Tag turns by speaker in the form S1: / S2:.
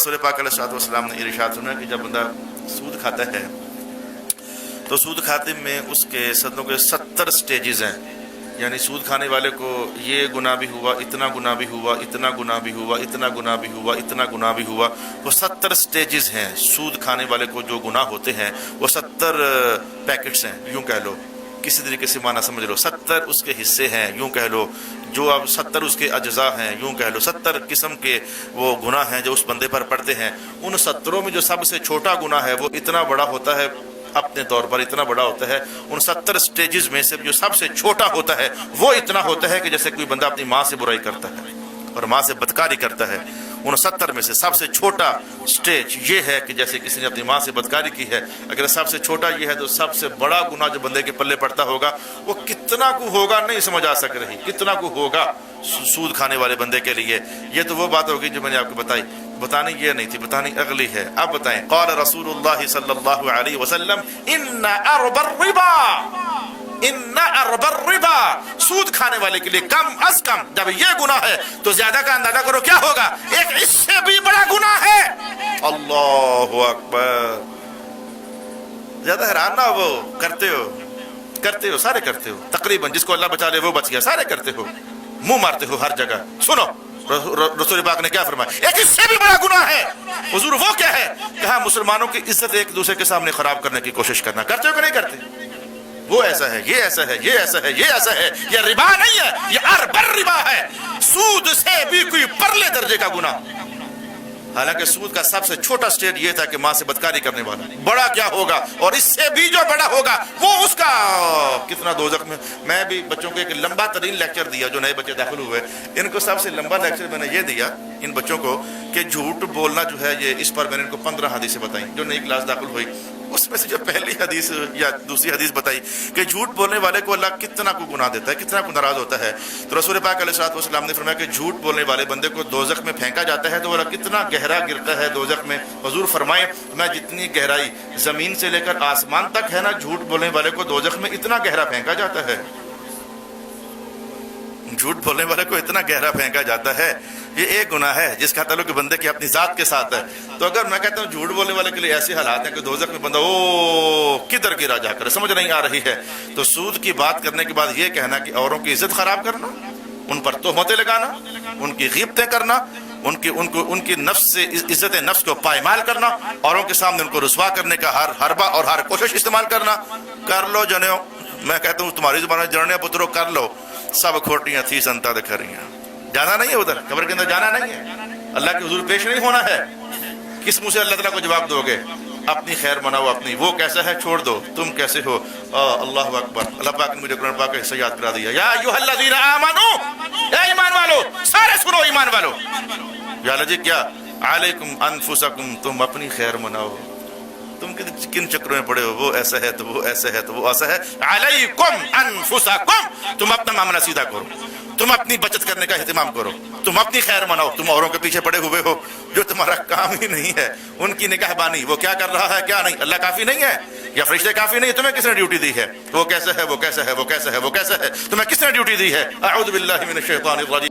S1: رسول پاک علیہ الصلوۃ والسلام نے ارشاد فرمایا کہ جب بندہ سود کھاتا ہے تو سود کھاتے میں اس کے صدوں کے 70 سٹیجز ہیں. یعنی سود کھانے والے کو یہ گناہ بھی ہوا، اتنا گناہ بھی ہوا، اتنا گناہ بھی ہوا، اتنا گناہ بھی ہوا، اتنا گناہ بھی ہوا. وہ 70 سٹیجز ہیں. سود کھانے والے کو جو گناہ ہوتے ہیں وہ 70 پیکٹس ہیں، یوں کہہ لو، کسی طریقے سے معنی سمجھ لو. 70 اس کے حصے ہیں، یوں کہہ لو. جو اب 70 اس کے اجزاء ہیں، یوں کہہ لو. 70 قسم کے وہ گناہ ہیں جو اس بندے پر پڑتے ہیں. ان 70 میں جو سب سے چھوٹا گناہ ہے وہ اتنا بڑا ہوتا ہے، اپنے طور پر اتنا بڑا ہوتا ہے. ان 70 سٹیجز میں سے جو سب سے چھوٹا ہوتا ہے وہ اتنا ہوتا ہے کہ جیسے کوئی بندہ اپنی ماں سے برائی کرتا ہے اور ماں سے بدکاری کرتا ہے. ان 70 میں سے سب سے چھوٹا سٹیج یہ ہے کہ جیسے کسی نے اپنی ماں سے بدکاری کی ہے. اگر سب سے چھوٹا یہ ہے تو سب سے بڑا گناہ جو بندے کے پلے پڑتا ہوگا وہ کتنا کو ہوگا نہیں سمجھ آ سک رہی، کتنا کو ہوگا سود کھانے والے بندے کے لیے. یہ تو وہ بات ہوگی جو میں نے آپ کو بتائی، بتانی یہ نہیں تھی، بتانی اگلی ہے. اب بتائیں. قال رسول اللہ صلی اللہ علیہ وسلم ان ارب الربا، ان ارب الربا، سود کھانے والے کے لیے کم از کم جب یہ گناہ ہے تو زیادہ کا اندازہ کرو کیا ہوگا، ایک اس سے بھی بڑا گناہ ہے. اللہ اکبر. زیادہ حیران نہ ہو، کرتے ہو سارے کرتے ہو تقریباً. جس کو اللہ بچا لے وہ بچ گیا. سارے کرتے ہو، منہ مارتے ہو ہر جگہ. سنو رسول پاک نے کیا فرمایا، ایک اس سے بھی بڑا گناہ ہے. حضور وہ کیا ہے؟ کہا مسلمانوں کی عزت ایک دوسرے کے سامنے خراب کرنے کی کوشش کرنا. کرتے ہو کہ نہیں کرتے؟ وہ ایسا ہے، یہ ایسا ہے، یہ ایسا ہے، یہ ایسا ہے. یہ ربا نہیں ہے، یہ ارب الربا ہے. سود سے بھی کوئی پرلے درجے کا گناہ. حالانکہ سود کا سب سے چھوٹا سٹیج یہ تھا کہ ماں سے بدکاری کرنے والا. بڑا کیا ہوگا، اور اس سے بھی جو بڑا ہوگا وہ اس کا کتنا دوزخ میں. میں بھی بچوں کو ایک لمبا ترین لیکچر دیا، جو نئے بچے داخل ہوئے ان کو سب سے لمبا لیکچر میں نے یہ دیا ان بچوں کو کہ جھوٹ بولنا جو ہے یہ، اس پر میں نے ان کو 15 حدیثیں بتائیں جو نئی کلاس داخل ہوئی. اس میں سے جو پہلی حدیث یا دوسری حدیث بتائی کہ جھوٹ بولنے والے کو اللہ کتنا کو گناہ دیتا ہے، کتنا کو ناراض ہوتا ہے. تو رسول پاک علیہ الصلوۃ والسلام نے فرمایا کہ جھوٹ بولنے والے بندے کو دوزخ میں پھینکا جاتا ہے تو وہ کتنا گہرا گرتا ہے دوزخ میں. حضور فرمائے میں جتنی گہرائی زمین سے لے کر آسمان تک ہے نا، جھوٹ بولنے والے کو دوزخ میں اتنا گہرا پھینکا جاتا ہے. جھوٹ بولنے والے کو اتنا گہرا پھینکا جاتا ہے. یہ ایک گناہ ہے جس کا تعلق بندے کی اپنی ذات کے ساتھ ہے. تو اگر میں کہتا ہوں جھوٹ بولنے والے کے لیے ایسے حالات ہیں کہ دوزخ میں بندہ کدھر گرا جا کر سمجھ نہیں آ رہی ہے. تو سود کی بات کرنے کے بعد یہ کہنا کہ اوروں کی عزت خراب کرنا، ان پر تہمتیں لگانا، ان کی غیبتیں کرنا، ان کی نفس سے عزت نفس کو پائمال کرنا، اوروں کے سامنے ان کو رسوا کرنے کا ہر حربہ اور ہر کوشش استعمال کرنا. کر لو جنیو، میں کہتا ہوں تمہاری زبان میں جڑنے پترو کر لو، سب کھوٹیاں تھی سنتا دکھ رہی ہیں. جانا نہیں ہے ادھر، قبر کے اندر جانا نہیں ہے، اللہ کے حضور پیش نہیں ہونا ہے. کس منہ سے اللہ تعالیٰ کو جواب دو گے؟ اپنی خیر مناؤ اپنی. وہ کیسا ہے چھوڑ دو، تم کیسے ہو. اللہ اکبر. اللہ پاک نے مجھے قرآن پاک کا حصہ یاد کرا دیا. یا ایھا الذین آمنوا، اے ایمان والو، سارے سنو ایمان والو. یا اللہ جی کیا؟ علیکم انفسکم، تم اپنی خیر مناؤ. تم کن چکروں میں پڑے ہو، وہ ایسا ہے تو وہ ایسا ہے تو وہ ایسا ہے. علیکم انفسکم، تم اپنا معاملہ سیدھا کرو، تم اپنی بچت کرنے کا اہتمام کرو، تم اپنی خیر مناؤ. تم اوروں کے پیچھے پڑے ہوئے ہو جو تمہارا کام ہی نہیں ہے. ان کی نگہبانی، وہ کیا کر رہا ہے کیا نہیں. اللہ کافی نہیں ہے یا فرشتے کافی نہیں ہے؟ تمہیں کس نے ڈیوٹی دی ہے؟ وہ کیسا ہے، وہ کیسا ہے، وہ کیسا ہے، وہ کیسا ہے، تمہیں کس نے ڈیوٹی دی ہے؟ اعوذ باللہ من الشیطان الرجیم.